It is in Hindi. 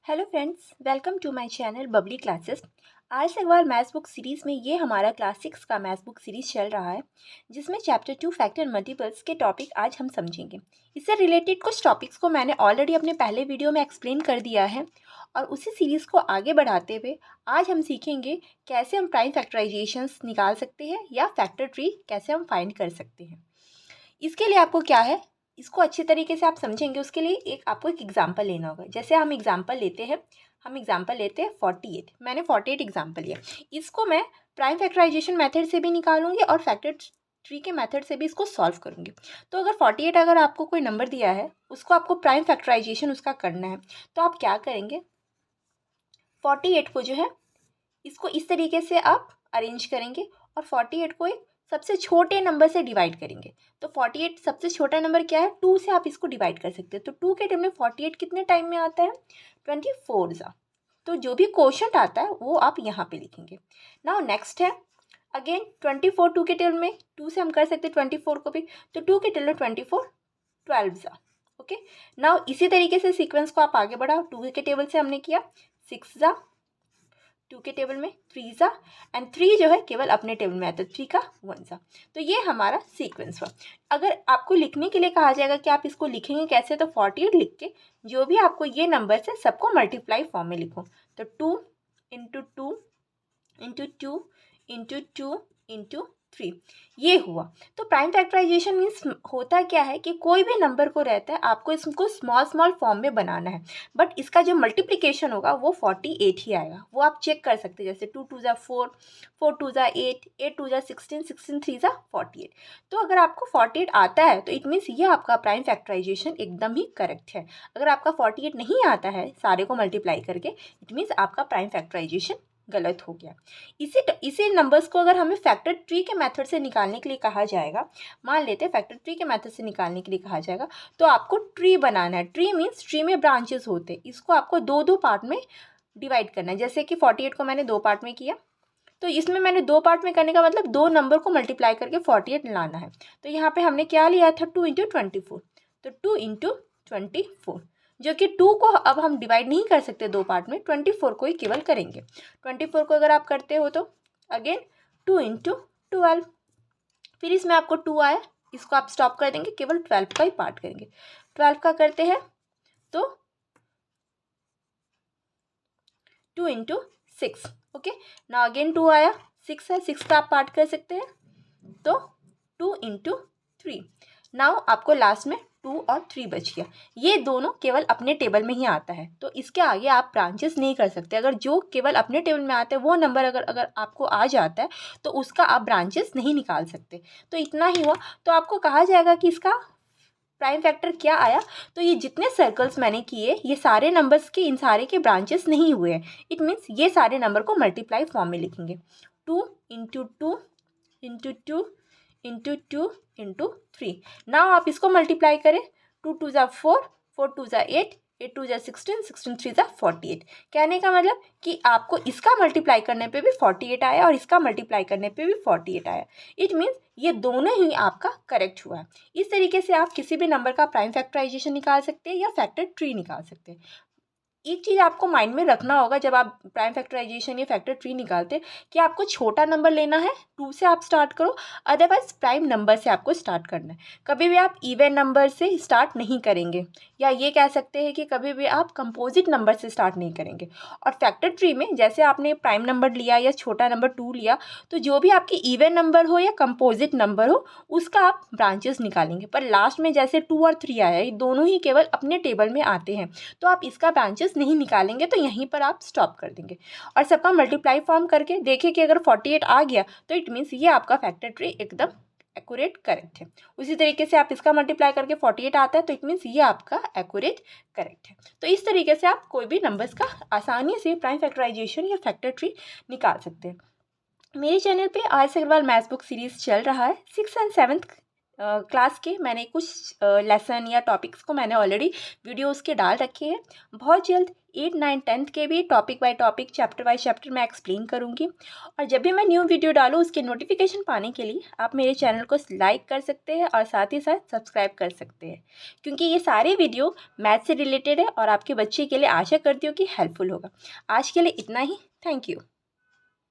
Hello friends, welcome to my channel Bubbly Classes. आज से अखबार मैथ्स बुक सीरीज़ में ये हमारा क्लास 6 का मैथ्स बुक सीरीज़ चल रहा है, जिसमें चैप्टर 2 फैक्टर मल्टीपल्स के टॉपिक आज हम समझेंगे। इससे रिलेटेड कुछ टॉपिक्स को मैंने ऑलरेडी अपने पहले वीडियो में एक्सप्लेन कर दिया है और उसी सीरीज़ को आगे बढ़ाते हुए आज हम सीखेंगे कैसे हम प्राइम फैक्टराइजेशंस निकाल सकते हैं या फैक्टर ट्री कैसे हम फाइंड कर सकते हैं। इसके लिए आपको क्या है, इसको अच्छे तरीके से आप समझेंगे उसके लिए आपको एक एग्जाम्पल लेना होगा। जैसे हम एग्जाम्पल लेते हैं 48। मैंने 48 एग्जाम्पल लिया। इसको मैं प्राइम फैक्टराइजेशन मेथड से भी निकालूंगी और फैक्टर ट्री के मेथड से भी इसको सॉल्व करूंगी। तो अगर 48 अगर आपको कोई नंबर दिया है, उसको आपको प्राइम फैक्टराइजेशन उसका करना है, तो आप क्या करेंगे, 48 को जो है इसको इस तरीके से आप अरेंज करेंगे और 48 को एक सबसे छोटे नंबर से डिवाइड करेंगे। तो 48 सबसे छोटा नंबर क्या है, 2 से आप इसको डिवाइड कर सकते हैं। तो 2 के टाइम में 48 कितने टाइम में आता है, 24 सा। तो जो भी क्वोशंट आता है वो आप यहाँ पे लिखेंगे। नाउ नेक्स्ट है अगेन 24, 2 के टेबल में 2 से हम कर सकते हैं 24 को भी। तो 2 के टेबल में 24 12 सा। ओके, नाउ इसी तरीके से सीक्वेंस को आप आगे बढ़ाओ। 2 के टेबल से हमने किया 6 सा, 2 के टेबल में 3 सा, एंड 3 जो है केवल अपने टेबल में आता है, 3 का 1 सा। तो ये हमारा सीक्वेंस हुआ। अगर आपको लिखने के लिए कहा जाएगा कि आप इसको लिखेंगे कैसे, तो 48 लिख के जो भी आपको ये नंबर है सबको मल्टीप्लाई फॉर्म में लिखो। तो 2 इंटू 2 इंटू 2 इंटू 2 इंटू 3 ये हुआ। तो प्राइम फैक्टराइजेशन मीन्स होता क्या है कि कोई भी नंबर को रहता है आपको इसको स्मॉल स्मॉल फॉर्म में बनाना है, बट इसका जो मल्टीप्लिकेशन होगा वो 48 ही आएगा। वो आप चेक कर सकते हैं, जैसे 2 2 ज़ा 4, 4 2 ज़ा 8, 8 2 ज़ा 16, 16 3 ज़ा 48। तो अगर आपको 48 आता है तो इट मीन्स ये आपका प्राइम फैक्टराइजेशन एकदम ही करेक्ट है। अगर आपका 48 नहीं आता है सारे को मल्टीप्लाई करके, इट मीन्स आपका प्राइम फैक्टराइजेशन गलत हो गया। इसी नंबर्स को अगर हमें फैक्टर ट्री के मेथड से निकालने के लिए कहा जाएगा, मान लेते हैं फैक्टर ट्री के मेथड से निकालने के लिए कहा जाएगा, तो आपको ट्री बनाना है। ट्री मीन्स ट्री में ब्रांचेस होते हैं, इसको आपको दो दो पार्ट में डिवाइड करना है। जैसे कि 48 को मैंने 2 पार्ट में किया, तो इसमें मैंने 2 पार्ट में करने का मतलब 2 नंबर को मल्टीप्लाई करके 48 लाना है। तो यहाँ पे हमने क्या लिया था, 2 इंटू 24। तो 2 इंटू 24, जो कि 2 को अब हम डिवाइड नहीं कर सकते 2 पार्ट में, 24 को ही केवल करेंगे। 24 को अगर आप करते हो तो अगेन 2 इंटू 12, फिर इसमें आपको 2 आया, इसको आप स्टॉप कर देंगे, केवल 12 का ही पार्ट करेंगे। 12 का करते हैं तो 2 इंटू 6। ओके, ना अगेन 2 आया, 6 है, 6 का आप पार्ट कर सकते हैं, तो 2 इंटू 3। नाउ आपको लास्ट में 2 और 3 बच गया। ये दोनों केवल अपने टेबल में ही आता है, तो इसके आगे आप ब्रांचेस नहीं कर सकते। अगर जो केवल अपने टेबल में आता है वो नंबर अगर आपको आ जाता है तो उसका आप ब्रांचेस नहीं निकाल सकते। तो इतना ही हुआ। तो आपको कहा जाएगा कि इसका प्राइम फैक्टर क्या आया, तो ये जितने सर्कल्स मैंने किए ये सारे नंबर्स के इन सारे के ब्रांचेस नहीं हुए हैं। इट मीन्स ये सारे नंबर को मल्टीप्लाई फॉर्म में लिखेंगे। 2 into 2 into 2 into 2 into 3। Now आप इसको मल्टीप्लाई करें, 2 2 ज़ा 4, 4 2 ज़ा 8, 8 2 ज़ा 16, 16 3 ज़ा 48। कहने का मतलब कि आपको इसका मल्टीप्लाई करने पे भी 48 आया और इसका मल्टीप्लाई करने पे भी 48 आया। इट मीन्स ये दोनों ही आपका करेक्ट हुआ है। इस तरीके से आप किसी भी नंबर का प्राइम फैक्टराइजेशन निकाल सकते हैं या फैक्टर ट्री निकाल सकते हैं। एक चीज़ आपको माइंड में रखना होगा जब आप प्राइम फैक्टराइजेशन या फैक्टर ट्री निकालते हैं कि आपको छोटा नंबर लेना है, 2 से आप स्टार्ट करो, अदरवाइज प्राइम नंबर से आपको स्टार्ट करना है। कभी भी आप इवन नंबर से स्टार्ट नहीं करेंगे, या ये कह सकते हैं कि कभी भी आप कंपोजिट नंबर से स्टार्ट नहीं करेंगे। और फैक्टर ट्री में जैसे आपने प्राइम नंबर लिया या छोटा नंबर 2 लिया, तो जो भी आपकी इवन नंबर हो या कंपोजिट नंबर हो उसका आप ब्रांचेस निकालेंगे। पर लास्ट में जैसे 2 और 3 आया, ये दोनों ही केवल अपने टेबल में आते हैं, तो आप इसका ब्रांचेस नहीं निकालेंगे, तो यहीं पर आप स्टॉप कर देंगे और सबका मल्टीप्लाई फॉर्म करके देखें कि अगर 48 आ गया तो इट मीन्स ये आपका फैक्टर ट्री एकदम एक्यूरेट करेक्ट है। उसी तरीके से आप इसका मल्टीप्लाई करके 48 आता है तो इट मीन्स ये आपका एक्यूरेट करेक्ट है। तो इस तरीके से आप कोई भी नंबर्स का आसानी से प्राइम फैक्टराइजेशन या फैक्टर ट्री निकाल सकते हैं। मेरे चैनल पे आज से अग्रवाल मैथ्स बुक सीरीज़ चल रहा है। 6th and 7th क्लास के मैंने कुछ लेसन या टॉपिक्स को मैंने ऑलरेडी वीडियो उसके डाल रखे हैं। बहुत जल्द 8, 9, 10th के भी topic by topic, chapter by chapter मैं एक्सप्लेन करूँगी। और जब भी मैं न्यू वीडियो डालूँ उसके नोटिफिकेशन पाने के लिए आप मेरे चैनल को लाइक कर सकते हैं और साथ ही साथ सब्सक्राइब कर सकते हैं, क्योंकि ये सारे वीडियो मैथ से रिलेटेड है और आपके बच्चे के लिए आशा करती हूँ कि हेल्पफुल होगा। आज के लिए इतना ही। Thank you.